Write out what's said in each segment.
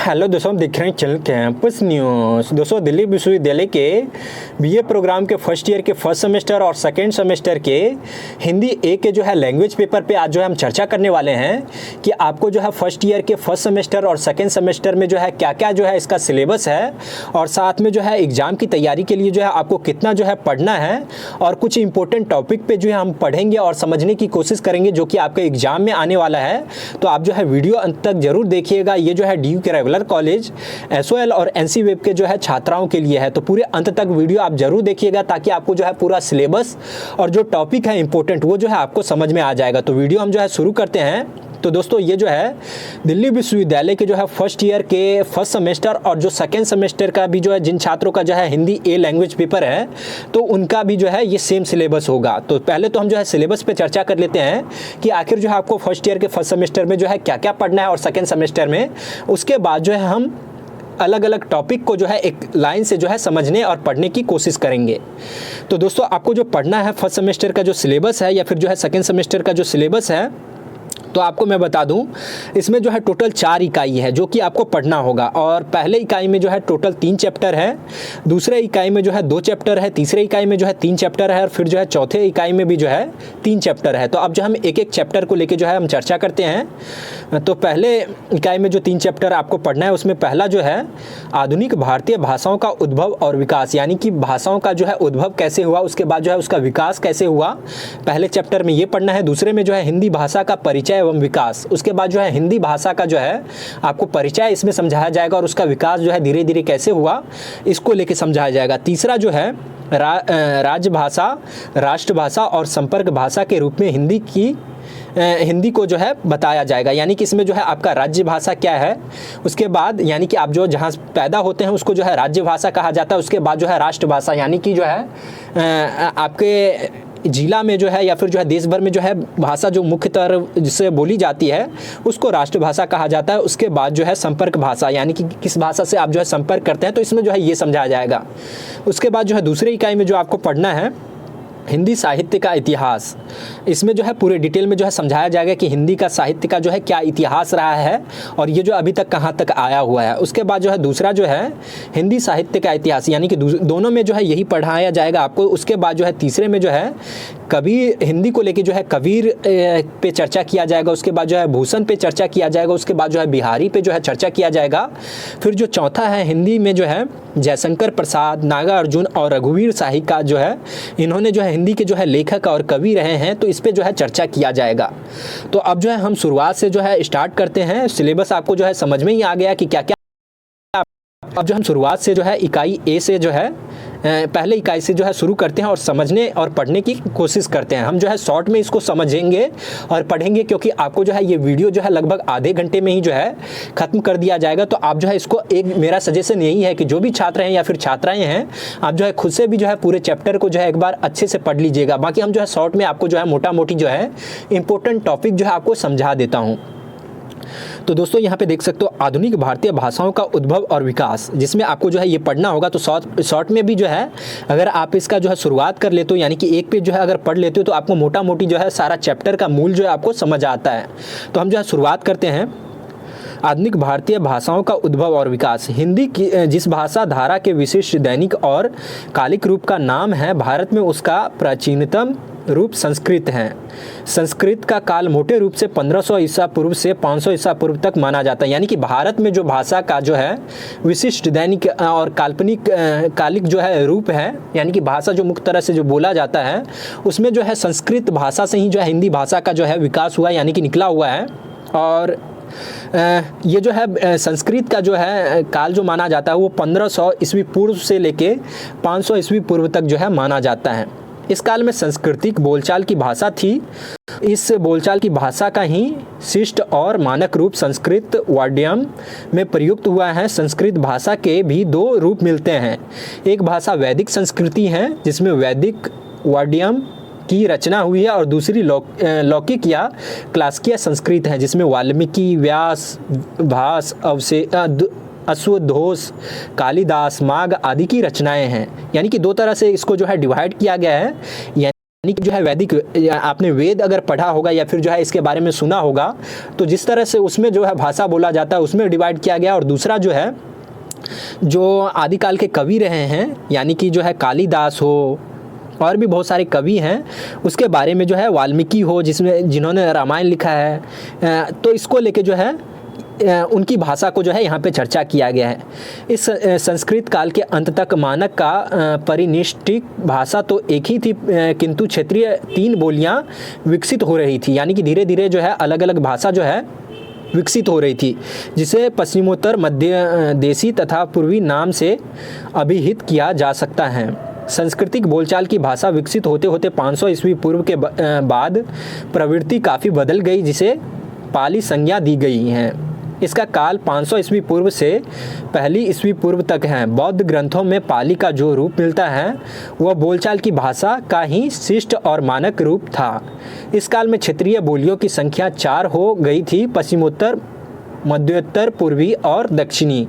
Hello दोस्तों, देख रहे हैं चैनल कैंपस न्यूज़। दोस्तों, दिल्ली विश्वविद्यालय के बीए प्रोग्राम के फर्स्ट ईयर के फर्स्ट सेमेस्टर और सेकेंड सेमेस्टर के हिंदी ए के जो है लैंग्वेज पेपर पे आज जो है हम चर्चा करने वाले हैं कि आपको जो है फर्स्ट ईयर के फर्स्ट सेमेस्टर और सेकेंड सेमेस्टर में जो है क्या क्या जो है इसका सिलेबस है, और साथ में जो है एग्ज़ाम की तैयारी के लिए जो है आपको कितना जो है पढ़ना है, और कुछ इंपॉर्टेंट टॉपिक पे जो है हम पढ़ेंगे और समझने की कोशिश करेंगे जो कि आपके एग्ज़ाम में आने वाला है। तो आप जो है वीडियो अंत तक जरूर देखिएगा। ये जो है DU के रेगुलर कॉलेज, SOL और NC वेब के जो है छात्राओं के लिए है, तो पूरे अंत तक वीडियो आप जरूर देखिएगा ताकि आपको जो है पूरा सिलेबस और जो टॉपिक है इंपॉर्टेंट वो जो है आपको समझ में आ जाएगा। तो वीडियो हम जो है शुरू करते हैं। तो दोस्तों, ये जो है दिल्ली विश्वविद्यालय के जो है फर्स्ट ईयर के फर्स्ट सेमेस्टर और जो सेकेंड सेमेस्टर का भी जो है जिन छात्रों का जो है हिंदी ए लैंग्वेज पेपर है तो उनका भी जो है ये सेम सिलेबस होगा। तो पहले तो हम जो है सिलेबस पे चर्चा कर लेते हैं कि आखिर जो है आपको फर्स्ट ईयर के फर्स्ट सेमेस्टर में जो है क्या क्या पढ़ना है और सेकेंड सेमेस्टर में। उसके बाद जो है हम अलग अलग टॉपिक को जो है एक लाइन से जो है समझने और पढ़ने की कोशिश करेंगे। तो दोस्तों, आपको जो पढ़ना है फर्स्ट सेमेस्टर का जो सिलेबस है या फिर जो है सेकेंड सेमेस्टर का जो सिलेबस है, तो आपको मैं बता दूं इसमें जो है टोटल 4 इकाई है जो कि आपको पढ़ना होगा। और पहले इकाई में जो है टोटल 3 चैप्टर है, दूसरे इकाई में जो है 2 चैप्टर है, तीसरे इकाई में जो है 3 चैप्टर है, और फिर जो है चौथे इकाई में भी जो है 3 चैप्टर है। तो अब जो हम एक एक चैप्टर को लेके जो है हम चर्चा करते हैं। तो पहले इकाई में जो 3 चैप्टर आपको पढ़ना है उसमें पहला जो है आधुनिक भारतीय भाषाओं का उद्भव और विकास, यानी कि भाषाओं का जो है उद्भव कैसे हुआ, उसके बाद जो है उसका विकास कैसे हुआ, पहले चैप्टर में ये पढ़ना है। दूसरे में जो है हिंदी भाषा का परिचय एवं विकास, उसके बाद जो है हिंदी भाषा का जो है आपको परिचय इसमें समझाया जाएगा और उसका विकास जो है धीरे धीरे कैसे हुआ इसको लेके समझाया जाएगा। तीसरा जो है राजभाषा, राष्ट्रभाषा और संपर्क भाषा के रूप में हिंदी को जो है बताया जाएगा, यानी कि इसमें जो है आपका राज्य भाषा क्या है, उसके बाद यानी कि आप जो जहाँ पैदा होते हैं उसको जो है राज्य भाषा कहा जाता है। उसके बाद जो है राष्ट्रभाषा, यानी कि जो है आपके जिला में जो है या फिर जो है देश भर में जो है भाषा जो मुख्यतः जिससे बोली जाती है उसको राष्ट्रभाषा कहा जाता है। उसके बाद जो है संपर्क भाषा, यानी कि किस भाषा से आप जो है संपर्क करते हैं, तो इसमें जो है ये समझाया जाएगा। उसके बाद जो है दूसरी इकाई में जो आपको पढ़ना है हिंदी साहित्य का इतिहास, इसमें जो है पूरे डिटेल में जो है समझाया जाएगा कि हिंदी का साहित्य का जो है क्या इतिहास रहा है और ये जो अभी तक कहाँ तक आया हुआ है। उसके बाद जो है दूसरा जो है हिंदी साहित्य का इतिहास, यानी कि दोनों में जो है यही पढ़ाया जाएगा आपको। उसके बाद जो है तीसरे में जो है कबीर, हिंदी को लेके जो है कबीर पे चर्चा किया जाएगा। उसके बाद जो है भूषण पे चर्चा किया जाएगा। उसके बाद जो है बिहारी पे जो है चर्चा किया जाएगा। फिर जो चौथा है हिंदी में जो है जयशंकर प्रसाद, नागार्जुन और रघुवीर शाही का जो है इन्होंने जो है हिंदी के जो है लेखक और कवि रहे हैं, तो इस पे जो है चर्चा किया जाएगा। तो अब जो है हम शुरुआत से जो है स्टार्ट करते हैं। सिलेबस आपको जो है समझ में ही आ गया कि क्या क्या। अब जो हम शुरुआत से जो है इकाई ए से जो है पहले इकाई से जो है शुरू करते हैं और समझने और पढ़ने की कोशिश करते हैं। हम जो है शॉर्ट में इसको समझेंगे और पढ़ेंगे क्योंकि आपको जो है ये वीडियो जो है लगभग आधे घंटे में ही जो है ख़त्म कर दिया जाएगा। तो आप जो है इसको, एक मेरा सजेशन यही है कि जो भी छात्र हैं या फिर छात्राएं हैं, आप जो है खुद से भी जो है पूरे चैप्टर को जो है एक बार अच्छे से पढ़ लीजिएगा। बाकी हम जो है शॉर्ट में आपको जो है मोटा मोटी जो है इंपॉर्टेंट टॉपिक जो है आपको समझा देता हूँ। तो दोस्तों, यहाँ पे देख सकते हो आधुनिक भारतीय भाषाओं का उद्भव और विकास, जिसमें आपको जो है ये पढ़ना होगा। तो शॉर्ट में भी जो है अगर आप इसका जो है शुरुआत कर लेते हो, यानी कि एक पेज जो है अगर पढ़ लेते हो, तो आपको मोटा मोटी जो है सारा चैप्टर का मूल जो है आपको समझ आता है। तो हम जो है शुरुआत करते हैं। आधुनिक भारतीय भाषाओं का उद्भव और विकास। हिंदी की जिस भाषा धारा के विशिष्ट दैनिक और कालिक रूप का नाम है, भारत में उसका प्राचीनतम रूप संस्कृत है। संस्कृत का काल मोटे रूप से 1500 ईसा पूर्व से 500 ईसा पूर्व तक माना जाता है, यानी कि भारत में जो भाषा का जो है विशिष्ट दैनिक और काल्पनिक कालिक जो है रूप है, यानी कि भाषा जो मुख्य तरह से जो बोला जाता है, उसमें जो है संस्कृत भाषा से ही जो है हिंदी भाषा का जो है विकास हुआ, यानी कि निकला हुआ है। और ये जो है संस्कृत का जो है काल जो माना जाता है वो 1500 ईस्वी पूर्व से लेके 500 ईस्वी पूर्व तक जो है माना जाता है। इस काल में सांस्कृतिक बोलचाल की भाषा थी। इस बोलचाल की भाषा का ही शिष्ट और मानक रूप संस्कृत वाड्यम में प्रयुक्त हुआ है। संस्कृत भाषा के भी 2 रूप मिलते हैं। एक भाषा वैदिक संस्कृति है जिसमें वैदिक वाड्यम की रचना हुई है, और दूसरी लौकिक या क्लासिकीय संस्कृत है जिसमें वाल्मीकि, व्यास, भास, अश्वघोष, कालिदास, माघ आदि की रचनाएं हैं। यानी कि 2 तरह से इसको जो है डिवाइड किया गया है। यानी कि जो है वैदिक, आपने वेद अगर पढ़ा होगा या फिर जो है इसके बारे में सुना होगा, तो जिस तरह से उसमें जो है भाषा बोला जाता है उसमें डिवाइड किया गया। और दूसरा जो है, जो आदिकाल के कवि रहे हैं, यानी कि जो है कालिदास हो और भी बहुत सारे कवि हैं, उसके बारे में जो है वाल्मीकि हो जिन्होंने रामायण लिखा है, तो इसको लेके जो है उनकी भाषा को जो है यहाँ पे चर्चा किया गया है। इस संस्कृत काल के अंत तक मानक का परिनिष्ठिक भाषा तो एक ही थी, किंतु क्षेत्रीय 3 बोलियाँ विकसित हो रही थी, यानी कि धीरे धीरे जो है अलग अलग भाषा जो है विकसित हो रही थी, जिसे पश्चिमोत्तर, मध्य देशी तथा पूर्वी नाम से अभिहित किया जा सकता है। सांस्कृतिक बोलचाल की भाषा विकसित होते होते 500 ईस्वी पूर्व के बाद प्रवृत्ति काफ़ी बदल गई, जिसे पाली संज्ञा दी गई है। इसका काल 500 ईस्वी पूर्व से पहली ईस्वी पूर्व तक है। बौद्ध ग्रंथों में पाली का जो रूप मिलता है वह बोलचाल की भाषा का ही शिष्ट और मानक रूप था। इस काल में क्षेत्रीय बोलियों की संख्या 4 हो गई थी, पश्चिमोत्तर, मध्योत्तर, पूर्वी और दक्षिणी।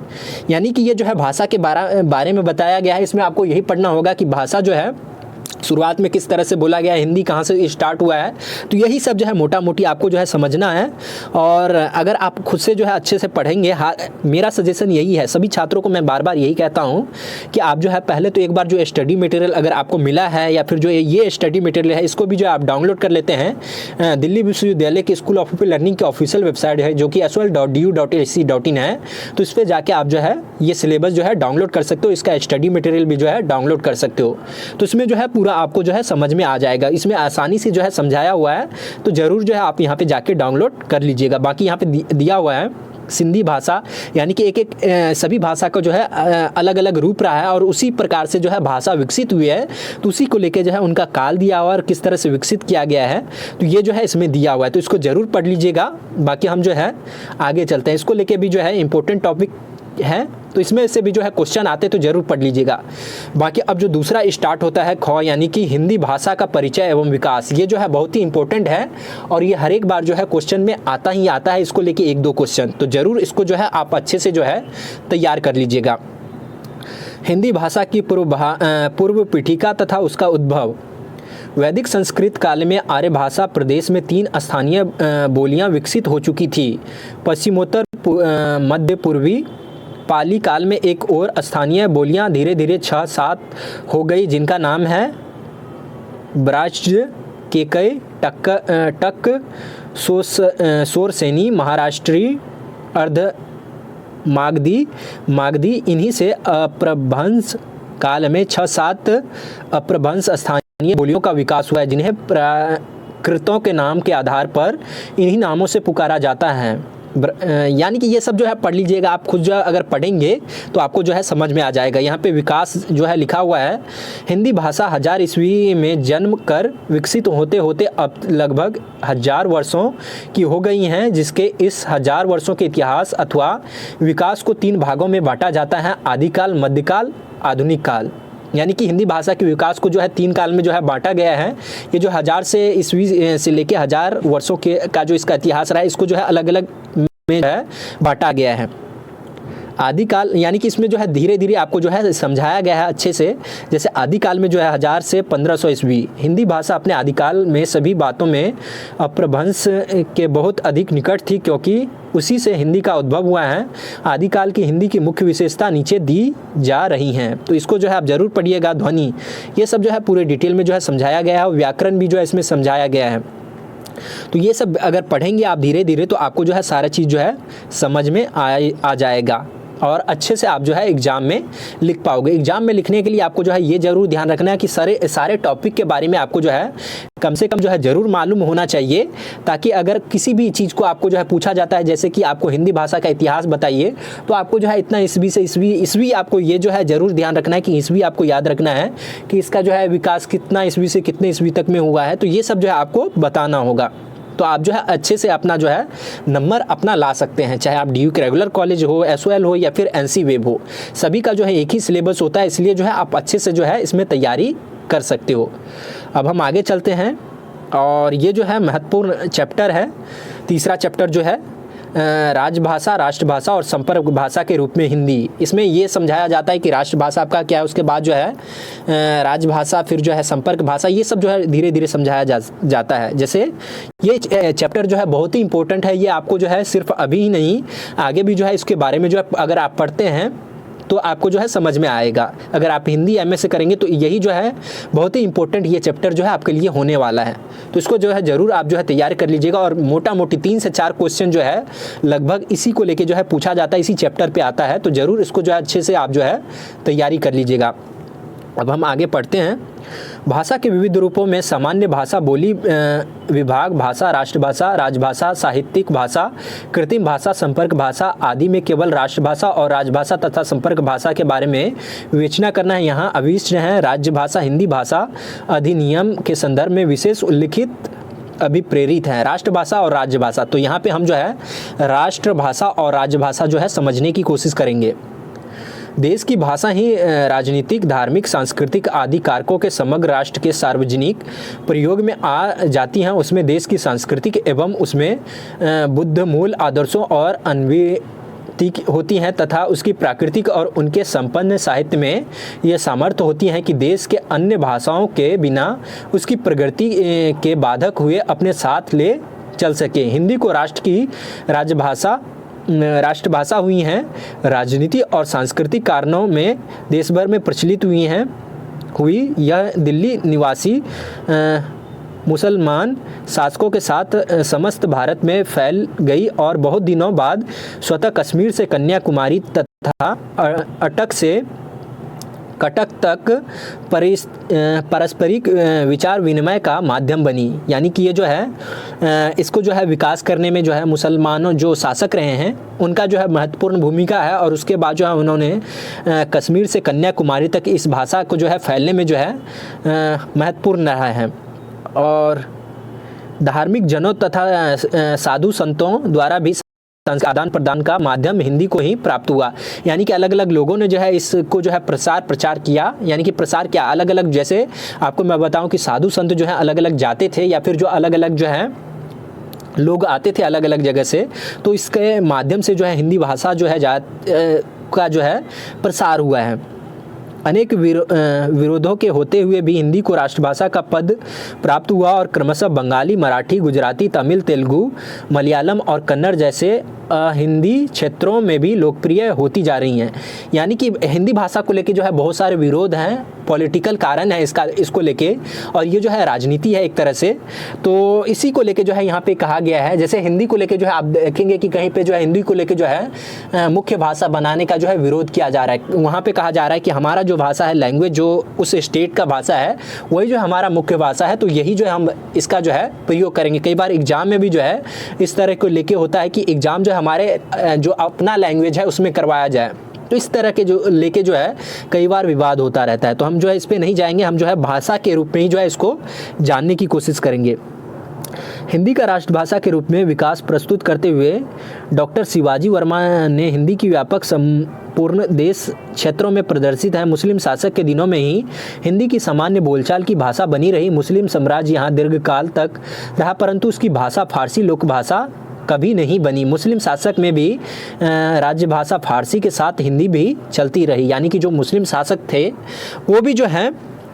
यानी कि ये जो है भाषा के बारे में बताया गया है। इसमें आपको यही पढ़ना होगा कि भाषा जो है शुरुआत में किस तरह से बोला गया है, हिंदी कहाँ से स्टार्ट हुआ है, तो यही सब जो है मोटा मोटी आपको जो है समझना है। और अगर आप खुद से जो है अच्छे से पढ़ेंगे, मेरा सजेशन यही है, सभी छात्रों को मैं बार बार यही कहता हूँ कि आप जो है पहले तो एक बार जो स्टडी मटेरियल अगर आपको मिला है या फिर जो ये स्टडी मटेरियल है इसको भी जो आप डाउनलोड कर लेते हैं। दिल्ली विश्वविद्यालय के स्कूल ऑफ लर्निंग की ऑफिशियल वेबसाइट है जो कि sol.du.ac.in है, तो इस पर जाके आप जो है ये सिलेबस जो है डाउनलोड कर सकते हो, इसका स्टडी मटेरियल भी जो है डाउनलोड कर सकते हो। तो इसमें जो है पूरा आपको जो है समझ में आ जाएगा, इसमें आसानी से जो है समझाया हुआ है, तो ज़रूर जो है आप यहाँ पे जाके डाउनलोड कर लीजिएगा। बाकी यहाँ पे दिया हुआ है सिंधी भाषा, यानी कि एक सभी भाषा का जो है अलग अलग रूप रहा है और उसी प्रकार से जो है भाषा विकसित हुई है, तो उसी को लेके जो है उनका काल दिया हुआ और किस तरह से विकसित किया गया है, तो ये जो है इसमें दिया हुआ है, तो इसको ज़रूर पढ़ लीजिएगा। बाकी हम जो है आगे चलते हैं, इसको लेके भी जो है इंपॉर्टेंट टॉपिक है, तो इसमें से भी जो है क्वेश्चन आते तो जरूर पढ़ लीजिएगा। बाकी अब जो दूसरा स्टार्ट होता है ख, यानी कि हिंदी भाषा का परिचय एवं विकास, ये जो है बहुत ही इंपॉर्टेंट है और ये हर एक बार जो है क्वेश्चन में आता ही आता है, इसको लेके 1-2 क्वेश्चन, तो जरूर इसको जो है आप अच्छे से जो है तैयार कर लीजिएगा। हिंदी भाषा की पूर्व पीठिका तथा उसका उद्भव। वैदिक संस्कृत काल में आर्य भाषा प्रदेश में 3 स्थानीय बोलियां विकसित हो चुकी थी। पश्चिमोत्तर, मध्य पूर्वी पाली काल में एक और स्थानीय बोलियां धीरे धीरे 6-7 हो गई, जिनका नाम है ब्राज्य, केकय, टक, सोरसेनी, महाराष्ट्री, अर्ध मागधी। इन्हीं से अप्रभंश काल में 6-7 अप्रभंश स्थानीय बोलियों का विकास हुआ है, जिन्हें प्राकृतों के नाम के आधार पर इन्हीं नामों से पुकारा जाता है। यानी कि ये सब जो है पढ़ लीजिएगा, आप खुद जो है अगर पढ़ेंगे तो आपको जो है समझ में आ जाएगा। यहाँ पे विकास जो है लिखा हुआ है, हिंदी भाषा 1000 ईस्वी में जन्म कर विकसित होते होते अब लगभग 1000 वर्षों की हो गई हैं, जिसके इस 1000 वर्षों के इतिहास अथवा विकास को 3 भागों में बांटा जाता है, आदिकाल, मध्यकाल, आधुनिक काल। यानी कि हिंदी भाषा के विकास को जो है 3 काल में जो है बांटा गया है। ये जो 1000 से ईस्वी से लेके 1000 वर्षों के का जो इसका इतिहास रहा है, इसको जो है अलग अलग में है बांटा गया है। आदिकाल यानी कि इसमें जो है धीरे धीरे आपको जो है समझाया गया है अच्छे से। जैसे आदिकाल में जो है 1000 से 1500 ईस्वी, हिंदी भाषा अपने आदिकाल में सभी बातों में अपभ्रंश के बहुत अधिक निकट थी, क्योंकि उसी से हिंदी का उद्भव हुआ है। आदिकाल की हिंदी की मुख्य विशेषता नीचे दी जा रही हैं, तो इसको जो है आप जरूर पढ़िएगा। ध्वनि, ये सब जो है पूरे डिटेल में जो है समझाया गया है, व्याकरण भी जो है इसमें समझाया गया है। तो ये सब अगर पढ़ेंगे आप धीरे धीरे तो आपको जो है सारा चीज़ जो है समझ में आ जाएगा और अच्छे से आप जो है एग्ज़ाम में लिख पाओगे। एग्ज़ाम में लिखने के लिए आपको जो है ये ज़रूर ध्यान रखना है कि सारे टॉपिक के बारे में आपको जो है कम से कम जो है ज़रूर मालूम होना चाहिए, ताकि अगर किसी भी चीज़ को आपको जो है पूछा जाता है, जैसे कि आपको हिंदी भाषा का इतिहास बताइए, तो आपको जो है इतना ईस्वी से ईस्वी आपको ये जो है ज़रूर ध्यान रखना है कि ईस्वी आपको याद रखना है कि इसका जो है विकास कितना ईस्वी से कितने ईस्वी तक में हुआ है, तो ये सब जो है आपको बताना होगा। तो आप जो है अच्छे से अपना जो है नंबर अपना ला सकते हैं, चाहे आप DU के रेगुलर कॉलेज हो, SOL हो या फिर NC वेब हो, सभी का जो है एक ही सिलेबस होता है, इसलिए जो है आप अच्छे से जो है इसमें तैयारी कर सकते हो। अब हम आगे चलते हैं और ये जो है महत्वपूर्ण चैप्टर है, तीसरा चैप्टर जो है राजभाषा, राष्ट्रभाषा और संपर्क भाषा के रूप में हिंदी। इसमें ये समझाया जाता है कि राष्ट्रभाषा आपका क्या है, उसके बाद जो है राजभाषा, फिर जो है संपर्क भाषा, ये सब जो है धीरे धीरे समझाया जाता है। जैसे ये चैप्टर जो है बहुत ही इंपॉर्टेंट है, ये आपको जो है सिर्फ अभी ही नहीं, आगे भी जो है इसके बारे में जो है अगर आप पढ़ते हैं तो आपको जो है समझ में आएगा। अगर आप हिंदी एमए से करेंगे तो यही जो है बहुत ही इंपॉर्टेंट ये चैप्टर जो है आपके लिए होने वाला है। तो इसको जो है ज़रूर आप जो है तैयार कर लीजिएगा, और मोटा मोटी 3 से 4 क्वेश्चन जो है लगभग इसी को लेके जो है पूछा जाता है, इसी चैप्टर पे आता है। तो ज़रूर इसको जो है अच्छे से आप जो है तैयारी कर लीजिएगा। अब हम आगे पढ़ते हैं। भाषा के विविध रूपों में सामान्य भाषा, बोली विभाग भाषा, राष्ट्रभाषा, राजभाषा, साहित्यिक भाषा, कृत्रिम भाषा, संपर्क भाषा आदि में केवल राष्ट्रभाषा और राजभाषा तथा संपर्क भाषा के बारे में विवेचना करना है। यहाँ अभिष्ट है राज्यभाषा हिंदी भाषा अधिनियम के संदर्भ में विशेष उल्लिखित अभिप्रेरित है, राष्ट्रभाषा और राज्यभाषा। तो यहाँ पे हम जो है राष्ट्रभाषा और राज्यभाषा जो है समझने की कोशिश करेंगे। देश की भाषा ही राजनीतिक, धार्मिक, सांस्कृतिक आदि कारकों के समग्र राष्ट्र के सार्वजनिक प्रयोग में आ जाती हैं। उसमें देश की सांस्कृतिक एवं उसमें बुद्ध मूल आदर्शों और अन्वित होती हैं तथा उसकी प्राकृतिक और उनके संपन्न साहित्य में यह सामर्थ्य होती है कि देश के अन्य भाषाओं के बिना उसकी प्रगति के बाधक हुए अपने साथ ले चल सके। हिंदी को राष्ट्र की राष्ट्रभाषा हुई हैं, राजनीति और सांस्कृतिक कारणों में देश भर में प्रचलित हुई यह दिल्ली निवासी मुसलमान शासकों के साथ समस्त भारत में फैल गई और बहुत दिनों बाद स्वतः कश्मीर से कन्याकुमारी तथा अटक से कटक तक पारस्परिक विचार विनिमय का माध्यम बनी। यानी कि ये जो है इसको जो है विकास करने में जो है मुसलमानों जो शासक रहे हैं उनका जो है महत्वपूर्ण भूमिका है, और उसके बाद जो है उन्होंने कश्मीर से कन्याकुमारी तक इस भाषा को जो है फैलने में जो है महत्वपूर्ण रहा है। और धार्मिक जनों तथा साधु संतों द्वारा भी आदान प्रदान का माध्यम हिंदी को ही प्राप्त हुआ। यानी कि अलग अलग लोगों ने जो है इसको जो है प्रचार किया, यानी कि प्रसार किया अलग अलग। जैसे आपको मैं बताऊं कि साधु संत जो है अलग अलग जाते थे, या फिर जो अलग अलग जो है लोग आते थे अलग अलग जगह से, तो इसके माध्यम से जो है हिंदी भाषा जो है का जो है प्रसार हुआ है। अनेक विरोधों के होते हुए भी हिंदी को राष्ट्रभाषा का पद प्राप्त हुआ और क्रमशः बंगाली, मराठी, गुजराती, तमिल, तेलुगु, मलयालम और कन्नड़ जैसे हिंदी क्षेत्रों में भी लोकप्रिय होती जा रही हैं। यानी कि हिंदी भाषा को लेके जो है बहुत सारे विरोध हैं, पॉलिटिकल कारण है इसको लेके, और ये जो है राजनीति है एक तरह से। तो इसी को लेके जो है यहाँ पे कहा गया है, जैसे हिंदी को लेके जो है आप देखेंगे कि कहीं पे जो है हिंदी को लेके जो है मुख्य भाषा बनाने का जो है विरोध किया जा रहा है। वहाँ पे कहा जा रहा है कि हमारा जो भाषा है, लैंग्वेज जो उस स्टेट का भाषा है वही जो हमारा मुख्य भाषा है, तो यही जो है हम इसका जो है प्रयोग करेंगे। कई बार एग्जाम में भी जो है इस तरह को लेके होता है कि एग्जाम जो हमारे जो अपना लैंग्वेज है उसमें करवाया जाए, तो इस तरह के जो लेके जो है कई बार विवाद होता रहता है। तो हम जो है इस पे नहीं जाएंगे, हम जो है भाषा के रूप में ही जो है इसको जानने की कोशिश करेंगे। हिंदी का राष्ट्रभाषा के रूप में विकास प्रस्तुत करते हुए डॉक्टर शिवाजी वर्मा ने हिंदी की व्यापक संपूर्ण देश क्षेत्रों में प्रदर्शित है। मुस्लिम शासक के दिनों में ही हिंदी की सामान्य बोलचाल की भाषा बनी रही। मुस्लिम साम्राज्य यहाँ दीर्घकाल तक रहा, परंतु उसकी भाषा फारसी लोक भाषा कभी नहीं बनी। मुस्लिम शासक में भी राज्य भाषा फारसी के साथ हिंदी भी चलती रही। यानी कि जो मुस्लिम शासक थे वो भी जो है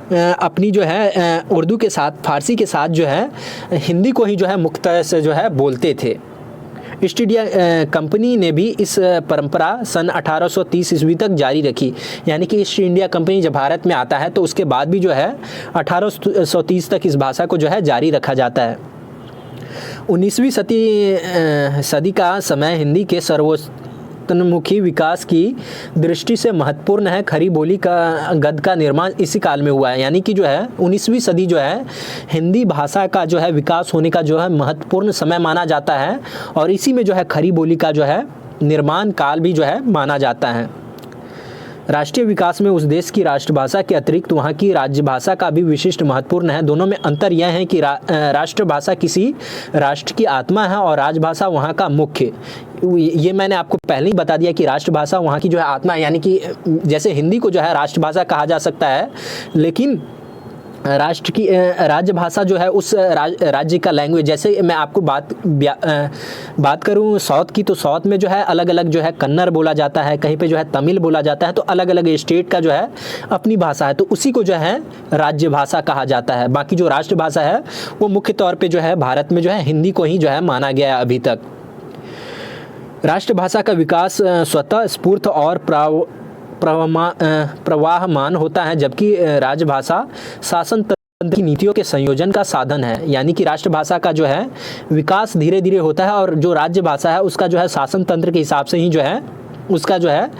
अपनी जो है उर्दू के साथ, फारसी के साथ जो है हिंदी को ही जो है मुख्य से जो है बोलते थे। ईस्ट इंडिया कंपनी ने भी इस परंपरा सन 1830 ईस्वी तक जारी रखी। यानी कि ईस्ट इंडिया कंपनी जब भारत में आता है तो उसके बाद भी जो है 1830 तक इस भाषा को जो है जारी रखा जाता है। 19वीं सदी का समय हिंदी के सर्वोन्मुखी विकास की दृष्टि से महत्वपूर्ण है। खड़ी बोली का गद्य का निर्माण इसी काल में हुआ है। यानी कि जो है 19वीं सदी जो है हिंदी भाषा का जो है विकास होने का जो है महत्वपूर्ण समय माना जाता है, और इसी में जो है खड़ी बोली का जो है निर्माण काल भी जो है माना जाता है। राष्ट्रीय विकास में उस देश की राष्ट्रभाषा के अतिरिक्त वहाँ की राज्य भाषा का भी विशिष्ट महत्वपूर्ण है। दोनों में अंतर यह है कि राष्ट्रभाषा किसी राष्ट्र की आत्मा है और राजभाषा वहाँ का मुख्य। ये मैंने आपको पहले ही बता दिया कि राष्ट्रभाषा वहाँ की जो है आत्मा है। यानी कि जैसे हिंदी को जो है राष्ट्रभाषा कहा जा सकता है, लेकिन राष्ट्र की राज्य भाषा जो है उस राज्य का लैंग्वेज, जैसे मैं आपको बात करूं साउथ की, तो साउथ में जो है अलग अलग जो है कन्नड़ बोला जाता है, कहीं पे जो है तमिल बोला जाता है, तो अलग अलग स्टेट का जो है अपनी भाषा है, तो उसी को जो है राज्य भाषा कहा जाता है। बाकी जो राष्ट्रभाषा है वो मुख्य तौर पर जो है भारत में जो है हिंदी को ही जो है माना गया है अभी तक। राष्ट्रभाषा का विकास स्वतः स्फूर्त और प्रवाहमान होता है, जबकि राजभाषा शासन तंत्र की नीतियों के संयोजन का साधन है। यानी कि राष्ट्रभाषा का जो है विकास धीरे धीरे होता है और जो राज्य भाषा है उसका जो है शासन तंत्र के हिसाब से ही जो है उसका जो है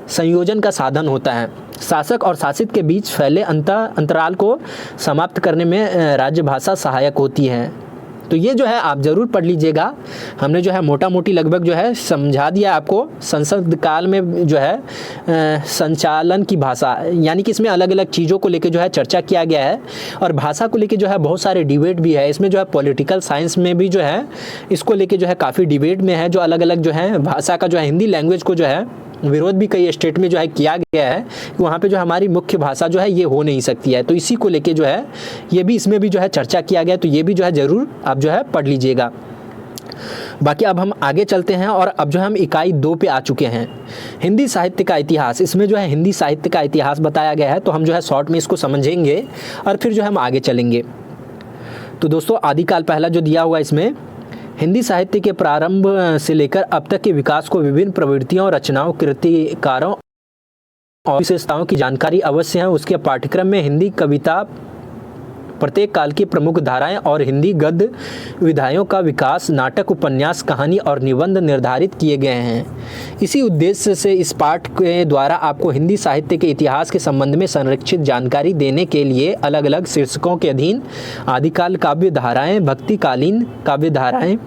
संयोजन का साधन होता है। शासक और शासित के बीच फैले अंतराल को समाप्त करने में राज्य भाषा सहायक होती है। तो ये जो है आप ज़रूर पढ़ लीजिएगा। हमने जो है मोटा मोटी लगभग जो है समझा दिया आपको। संसद काल में जो है संचालन की भाषा, यानी कि इसमें अलग अलग चीज़ों को लेकर जो है चर्चा किया गया है और भाषा को लेकर जो है बहुत सारे डिबेट भी है। इसमें जो है पॉलिटिकल साइंस में भी जो है इसको लेकर जो है काफ़ी डिबेट में है, जो अलग अलग जो है भाषा का जो है हिंदी लैंग्वेज को जो है विरोध भी कई स्टेट में जो है किया गया है कि वहाँ पे जो हमारी मुख्य भाषा जो है ये हो नहीं सकती है। तो इसी को लेके जो है ये भी इसमें भी जो है चर्चा किया गया, तो ये भी जो है ज़रूर आप जो है पढ़ लीजिएगा। बाकी अब हम आगे चलते हैं और अब जो हम इकाई 2 पे आ चुके हैं, हिंदी साहित्य का इतिहास। इसमें जो है हिंदी साहित्य का इतिहास बताया गया है, तो हम जो है शॉर्ट में इसको समझेंगे और फिर जो है हम आगे चलेंगे। तो दोस्तों आदिकाल पहला जो दिया हुआ इसमें हिंदी साहित्य के प्रारंभ से लेकर अब तक के विकास को विभिन्न प्रवृत्तियों, रचनाओं, कृतिकारों और विशेषताओं की जानकारी अवश्य है। उसके पाठ्यक्रम में हिंदी कविता, प्रत्येक काल की प्रमुख धाराएं और हिंदी गद्य विधाओं का विकास, नाटक, उपन्यास, कहानी और निबंध निर्धारित किए गए हैं। इसी उद्देश्य से इस पाठ के द्वारा आपको हिंदी साहित्य के इतिहास के संबंध में संरक्षित जानकारी देने के लिए अलग अलग शीर्षकों के अधीन आदिकाल काव्य धाराएं, भक्तिकालीन काव्य धाराएं,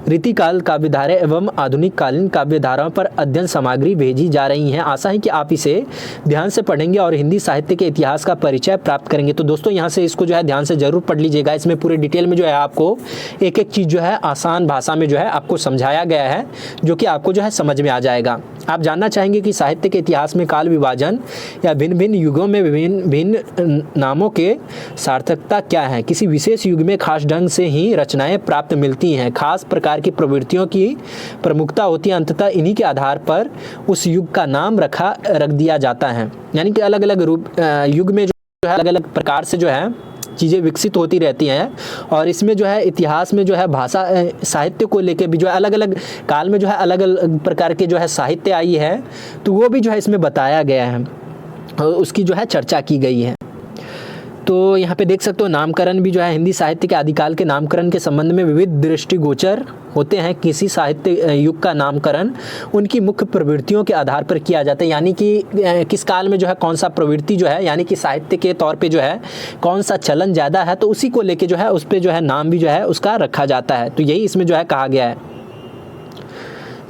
रीतिकाल काव्यधाराएं एवं आधुनिक कालीन काव्यधाराओं पर अध्ययन सामग्री भेजी जा रही हैं। आशा है कि आप इसे ध्यान से पढ़ेंगे और हिंदी साहित्य के इतिहास का परिचय प्राप्त करेंगे। तो दोस्तों यहाँ से इसको जो है ध्यान से ज़रूर पढ़ लीजिएगा। इसमें पूरे डिटेल में जो है आपको एक एक चीज़ जो है आसान भाषा में जो है आपको समझाया गया है, जो कि आपको जो है समझ में आ जाएगा। आप जानना चाहेंगे कि साहित्य के इतिहास में काल विभाजन या भिन्न भिन्न युगों में विभिन्न नामों के सार्थकता क्या है। किसी विशेष युग में खास ढंग से ही रचनाएं प्राप्त मिलती हैं, खास प्रकार की प्रवृत्तियों की प्रमुखता होती है। अंततः इन्हीं के आधार पर उस युग का नाम रख दिया जाता है। यानी कि अलग अलग युग में जो है अलग अलग प्रकार से जो है चीज़ें विकसित होती रहती हैं और इसमें जो है इतिहास में जो है भाषा साहित्य को लेके भी जो है अलग अलग काल में जो है अलग अलग प्रकार के जो है साहित्य आई है, तो वो भी जो है इसमें बताया गया है और उसकी जो है चर्चा की गई है। तो यहाँ पे देख सकते हो नामकरण भी जो है हिंदी साहित्य के आदिकाल के नामकरण के संबंध में विविध दृष्टिगोचर होते हैं। किसी साहित्य युग का नामकरण उनकी मुख्य प्रवृत्तियों के आधार पर किया जाता है, यानी कि किस काल में जो है कौन सा प्रवृत्ति जो है, यानी कि साहित्य के तौर पे जो है कौन सा चलन ज़्यादा है, तो उसी को लेके जो है उस पर जो है नाम भी जो है उसका रखा जाता है। तो यही इसमें जो है कहा गया है,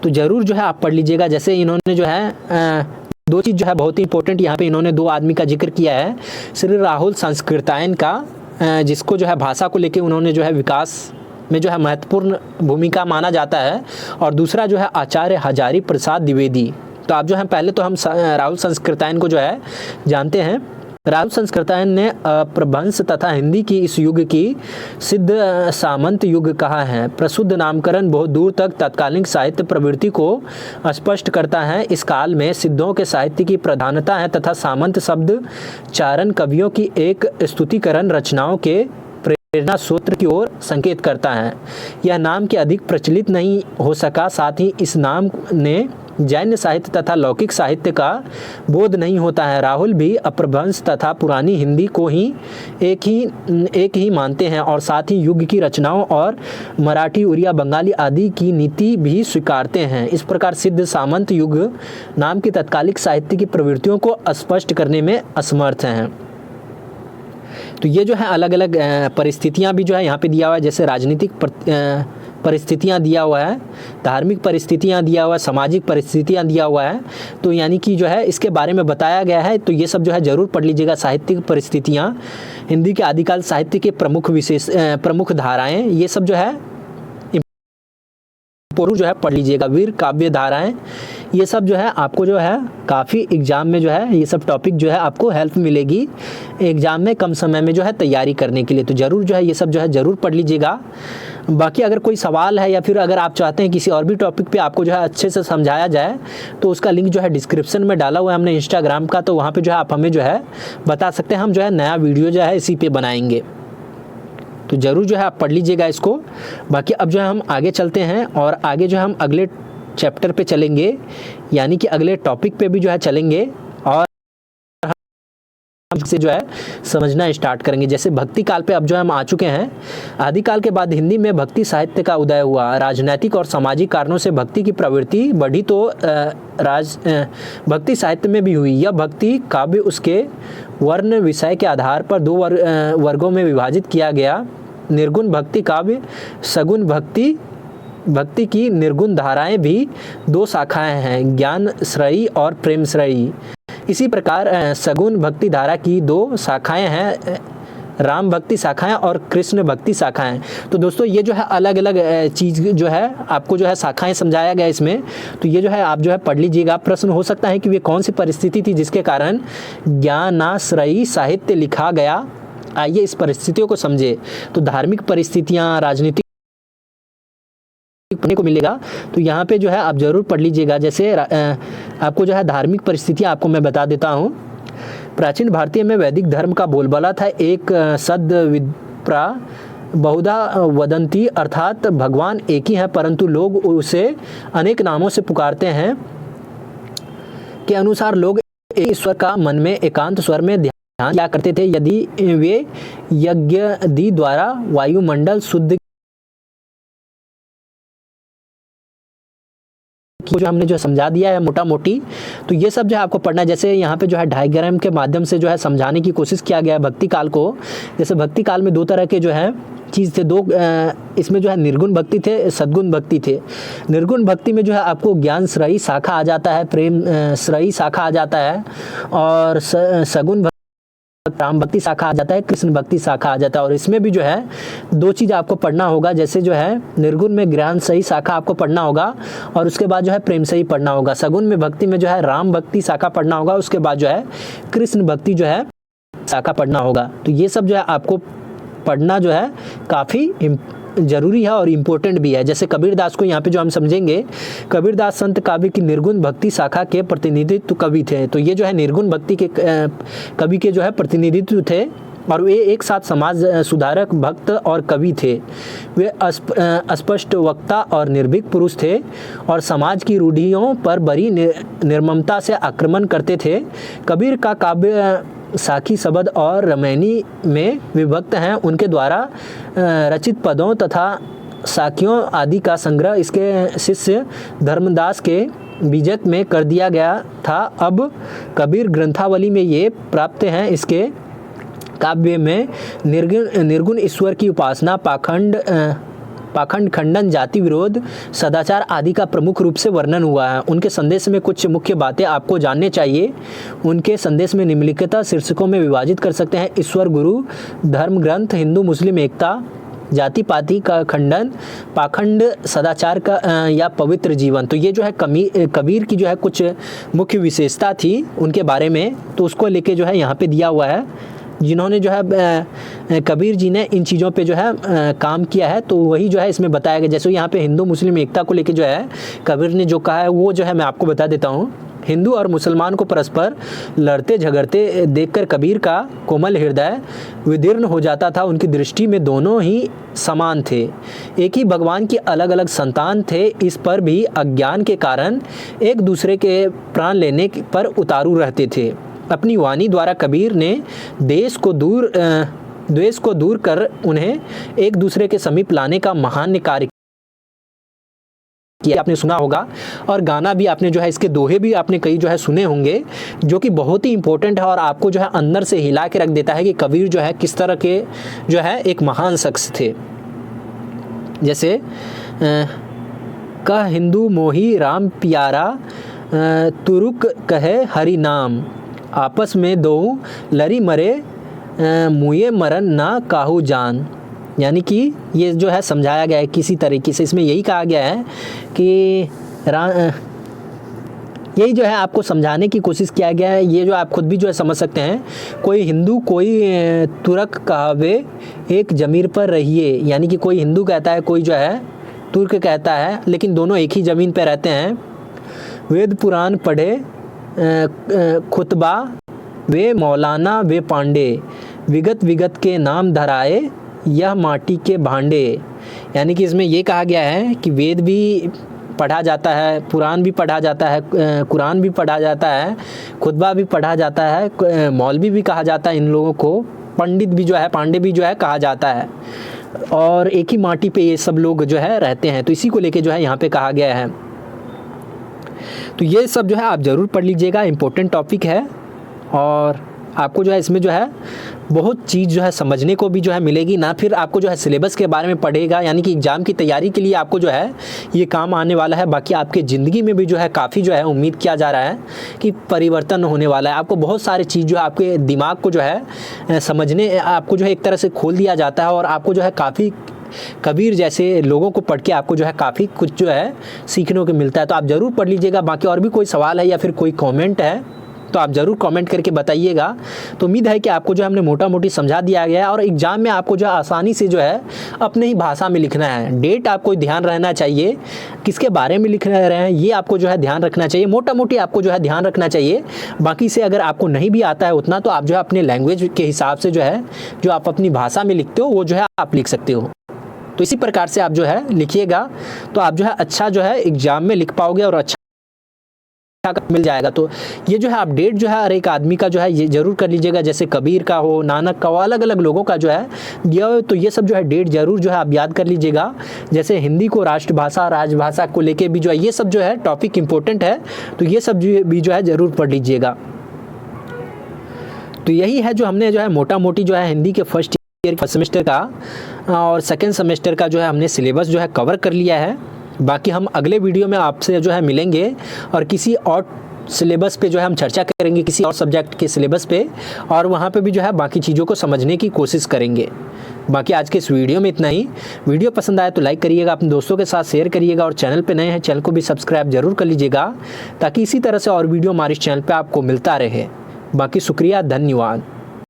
तो ज़रूर जो है आप पढ़ लीजिएगा। जैसे इन्होंने जो है दो चीज़ जो है बहुत ही इंपॉर्टेंट यहाँ पे इन्होंने दो आदमी का जिक्र किया है, श्री राहुल संस्कृतायन का, जिसको जो है भाषा को लेके उन्होंने जो है विकास में जो है महत्वपूर्ण भूमिका माना जाता है, और दूसरा जो है आचार्य हजारी प्रसाद द्विवेदी। तो आप जो है पहले तो हम राहुल संस्कृतायन को जो है जानते हैं। राहुल संस्कृतायन ने प्रभंस तथा हिंदी की इस युग की सिद्ध सामंत युग कहा है। प्रसिद्ध नामकरण बहुत दूर तक तत्कालीन साहित्य प्रवृत्ति को स्पष्ट करता है। इस काल में सिद्धों के साहित्य की प्रधानता है तथा सामंत शब्द चारण कवियों की एक स्तुतिकरण रचनाओं के प्रेरणा सूत्र की ओर संकेत करता है। यह नाम के अधिक प्रचलित नहीं हो सका, साथ ही इस नाम ने जैन साहित्य तथा लौकिक साहित्य का बोध नहीं होता है। राहुल भी अपभ्रंश तथा पुरानी हिंदी को ही एक ही मानते हैं और साथ ही युग की रचनाओं और मराठी, उड़िया, बंगाली आदि की नीति भी स्वीकारते हैं। इस प्रकार सिद्ध सामंत युग नाम की तत्कालिक साहित्य की प्रवृत्तियों को स्पष्ट करने में असमर्थ हैं। तो ये जो है अलग अलग परिस्थितियाँ भी जो है यहाँ पे दिया हुआ है, जैसे राजनीतिक परिस्थितियाँ दिया हुआ है, धार्मिक परिस्थितियाँ दिया हुआ है, सामाजिक परिस्थितियाँ दिया हुआ है। तो यानी कि जो है इसके बारे में बताया गया है, तो ये सब जो है ज़रूर पढ़ लीजिएगा। साहित्यिक परिस्थितियाँ, हिंदी के आदिकाल साहित्य के प्रमुख धाराएँ, ये सब जो है पूर्व जो है पढ़ लीजिएगा। वीर काव्य धाराएं, ये सब जो है आपको जो है काफ़ी एग्ज़ाम में जो है ये सब टॉपिक जो है आपको हेल्प मिलेगी एग्ज़ाम में कम समय में जो है तैयारी करने के लिए। तो ज़रूर जो है ये सब जो है ज़रूर पढ़ लीजिएगा। बाकी अगर कोई सवाल है या फिर अगर आप चाहते हैं किसी और भी टॉपिक पे आपको जो है अच्छे से समझाया जाए तो उसका लिंक जो है डिस्क्रिप्शन में डाला हुआ है हमने इंस्टाग्राम का, तो वहाँ पे जो है आप हमें जो है बता सकते हैं, हम जो है नया वीडियो जो है इसी पे बनाएंगे। तो ज़रूर जो है आप पढ़ लीजिएगा इसको। बाकी अब जो है हम आगे चलते हैं और आगे जो है हम अगले चैप्टर पे चलेंगे, यानी कि अगले टॉपिक पे भी जो है चलेंगे और से जो है समझना स्टार्ट करेंगे। जैसे भक्ति काल पे अब जो है हम आ चुके हैं। आदिकाल के बाद हिंदी में भक्ति साहित्य का उदय हुआ। राजनैतिक और सामाजिक कारणों से भक्ति की प्रवृत्ति बढ़ी तो भक्ति साहित्य में भी हुई। यह भक्ति काव्य उसके वर्ण विषय के आधार पर दो वर्गों में विभाजित किया गया। निर्गुण भक्ति काव्य, सगुण भक्ति की निर्गुण धाराएं भी दो शाखाएं हैं, ज्ञान श्रेयी और प्रेम श्रेयी। इसी प्रकार सगुण भक्ति धारा की दो शाखाएं हैं, राम भक्ति शाखाएं और कृष्ण भक्ति शाखाएं। तो दोस्तों ये जो है अलग अलग चीज़ जो है आपको जो है शाखाएं समझाया गया इसमें, तो ये जो है आप जो है पढ़ लीजिएगा। प्रश्न हो सकता है कि वे कौन सी परिस्थिति थी जिसके कारण ज्ञानाश्रयी साहित्य लिखा गया। आइए इस परिस्थितियों को समझे। तो धार्मिक परिस्थितियाँ, राजनीतिक पढ़ने को मिलेगा, तो यहाँ पे जो है आप ज़रूर पढ़ लीजिएगा। जैसे आपको जो है धार्मिक परिस्थितियाँ आपको मैं बता देता हूँ। प्राचीन भारतीय में वैदिक धर्म का बोलबाला था, एक सद विप्रा बहुधा वदंती, अर्थात भगवान एक ही है परंतु लोग उसे अनेक नामों से पुकारते हैं के अनुसार लोग एक ईश्वर का मन में एकांत स्वर में ध्यान किया करते थे। यदि वे यज्ञ द्वारा वायुमंडल शुद्ध जो हमने जो समझा दिया है मोटा मोटी, तो ये सब जो है आपको पढ़ना है। जैसे यहाँ पे जो है डायग्राम के माध्यम से जो है समझाने की कोशिश किया गया है भक्ति काल को। जैसे भक्ति काल में दो तरह के जो है चीज़ थे, दो इसमें जो है निर्गुण भक्ति थे, सद्गुण भक्ति थे। निर्गुण भक्ति में जो है आपको ज्ञान श्रेयी शाखा आ जाता है, प्रेम श्रेयी शाखा आ जाता है, और सगुण राम भक्ति शाखा आ जाता है, कृष्ण भक्ति शाखा आ जाता है। और इसमें भी जो है दो चीज़ आपको पढ़ना होगा। जैसे जो है निर्गुण में ज्ञान सही शाखा आपको पढ़ना होगा और उसके बाद जो है प्रेम सही पढ़ना होगा। सगुण में भक्ति में जो है राम भक्ति शाखा पढ़ना होगा, उसके बाद जो है कृष्ण भक्ति जो है शाखा पढ़ना होगा। तो ये सब जो है आपको पढ़ना जो है काफ़ी जरूरी है और इम्पोर्टेंट भी है। जैसे कबीरदास को यहाँ पे जो हम समझेंगे, कबीरदास संत काव्य की निर्गुण भक्ति शाखा के प्रतिनिधित्व कवि थे। तो ये जो है निर्गुण भक्ति के कवि के जो है प्रतिनिधित्व थे और वे एक साथ समाज सुधारक, भक्त और कवि थे। वे अस्पष्ट वक्ता और निर्भीक पुरुष थे और समाज की रूढ़ियों पर बड़ी निर्ममता से आक्रमण करते थे। कबीर का काव्य साखी शब्द और रमैनी में विभक्त हैं। उनके द्वारा रचित पदों तथा साखियों आदि का संग्रह इसके शिष्य धर्मदास के बीजक में कर दिया गया था। अब कबीर ग्रंथावली में ये प्राप्त हैं। इसके काव्य में निर्गुण ईश्वर की उपासना, पाखंड खंडन, जाति विरोध, सदाचार आदि का प्रमुख रूप से वर्णन हुआ है। उनके संदेश में कुछ मुख्य बातें आपको जानने चाहिए। उनके संदेश में निम्नलिखित शीर्षकों में विभाजित कर सकते हैं: ईश्वर, गुरु, धर्म ग्रंथ, हिंदू मुस्लिम एकता, जाति पाति का खंडन, पाखंड, सदाचार का या पवित्र जीवन। तो ये जो है कबीर की जो है कुछ मुख्य विशेषता थी उनके बारे में, तो उसको लेके जो है यहाँ पे दिया हुआ है। जिन्होंने जो है कबीर जी ने इन चीज़ों पे जो है काम किया है, तो वही जो है इसमें बताया गया। जैसे यहाँ पे हिंदू मुस्लिम एकता को लेके जो है कबीर ने जो कहा है वो जो है मैं आपको बता देता हूँ। हिंदू और मुसलमान को परस्पर लड़ते झगड़ते देखकर कबीर का कोमल हृदय विदीर्ण हो जाता था। उनकी दृष्टि में दोनों ही समान थे, एक ही भगवान की अलग अलग संतान थे। इस पर भी अज्ञान के कारण एक दूसरे के प्राण लेने पर उतारू रहते थे। अपनी वाणी द्वारा कबीर ने द्वेष को दूर कर उन्हें एक दूसरे के समीप लाने का महान कार्य किया। आपने सुना होगा और गाना भी आपने जो है इसके दोहे भी आपने कई जो है सुने होंगे, जो कि बहुत ही इंपॉर्टेंट है और आपको जो है अंदर से हिला के रख देता है कि कबीर जो है किस तरह के जो है एक महान शख्स थे। जैसे कह हिंदू मोही राम प्यारा, तुरुक कहे हरि नाम, आपस में दो लरी मरे, मुए मरन ना काहू जान। यानी कि ये जो है समझाया गया है किसी तरीके से, इसमें यही कहा गया है कि यही जो है आपको समझाने की कोशिश किया गया है। ये जो आप खुद भी जो है समझ सकते हैं, कोई हिंदू कोई तुर्क कहावे एक ज़मीन पर रहिए, यानी कि कोई हिंदू कहता है, कोई जो है तुर्क कहता है, लेकिन दोनों एक ही ज़मीन पर रहते हैं। वेद पुराण पढ़े खुतबा वे मौलाना वे पांडे, विगत विगत के नाम धराए यह माटी के भांडे। यानी कि इसमें ये कहा गया है कि वेद भी पढ़ा जाता है, पुराण भी पढ़ा जाता है, कुरान भी पढ़ा जाता है, खुतबा भी पढ़ा जाता है, मौलवी भी कहा जाता है इन लोगों को, पंडित भी जो है, पांडे भी जो है कहा जाता है, और एक ही माटी पे ये सब लोग जो है रहते हैं। तो इसी को लेके जो है यहाँ पे कहा गया है। तो ये सब जो है आप ज़रूर पढ़ लीजिएगा, इम्पोर्टेंट टॉपिक है, और आपको जो है इसमें जो है बहुत चीज़ जो है समझने को भी जो है मिलेगी ना। फिर आपको जो है सिलेबस के बारे में पढ़ेगा, यानी कि एग्ज़ाम की तैयारी के लिए आपको जो है ये काम आने वाला है। बाकी आपके ज़िंदगी में भी जो है काफ़ी जो है उम्मीद किया जा रहा है कि परिवर्तन होने वाला है। आपको बहुत सारी चीज़ जो है आपके दिमाग को जो है समझने, आपको जो है एक तरह से खोल दिया जाता है, और आपको जो है काफ़ी कबीर जैसे लोगों को पढ़ के आपको जो है काफ़ी कुछ जो है सीखने को मिलता है। तो आप ज़रूर पढ़ लीजिएगा। बाकी और भी कोई सवाल है या फिर कोई कमेंट है तो आप ज़रूर कमेंट करके बताइएगा। तो उम्मीद है कि आपको जो हमने मोटा मोटी समझा दिया गया है, और एग्ज़ाम में आपको जो है आसानी से जो है अपने ही भाषा में लिखना है। डेट आपको ध्यान रहना चाहिए, किसके बारे में लिख रहे हैं ये आपको जो है ध्यान रखना चाहिए, मोटा मोटी आपको जो है ध्यान रखना चाहिए। बाकी से अगर आपको नहीं भी आता है उतना, तो आप जो है अपने लैंग्वेज के हिसाब से जो है जो आप अपनी भाषा में लिखते हो वो जो है आप लिख सकते हो। तो इसी प्रकार से आप जो है लिखिएगा, तो आप जो है अच्छा जो है एग्ज़ाम में लिख पाओगे और अच्छा मिल जाएगा। तो ये जो है अपडेट जो है हर एक आदमी का जो है ये जरूर कर लीजिएगा, जैसे कबीर का हो, नानक का हो, अलग अलग लोगों का जो है दिया हो। तो ये सब जो है डेट जरूर जो है आप याद कर लीजिएगा। जैसे हिंदी को राष्ट्रभाषा, राजभाषा को लेके भी जो है ये सब जो है टॉपिक इंपॉर्टेंट है, तो ये सब भी जो है ज़रूर पढ़ लीजिएगा। तो यही है जो हमने जो है मोटा मोटी जो है हिंदी के फर्स्ट सेमेस्टर का और सेकेंड सेमेस्टर का जो है हमने सिलेबस जो है कवर कर लिया है। बाकी हम अगले वीडियो में आपसे जो है मिलेंगे और किसी और सिलेबस पे जो है हम चर्चा करेंगे, किसी और सब्जेक्ट के सिलेबस पे, और वहाँ पे भी जो है बाकी चीज़ों को समझने की कोशिश करेंगे। बाकी आज के इस वीडियो में इतना ही। वीडियो पसंद आए तो लाइक करिएगा, अपने दोस्तों के साथ शेयर करिएगा, और चैनल पे नए हैं चैनल को भी सब्सक्राइब जरूर कर लीजिएगा, ताकि इसी तरह से और वीडियो हमारे इस चैनल पर आपको मिलता रहे। बाकी शुक्रिया, धन्यवाद।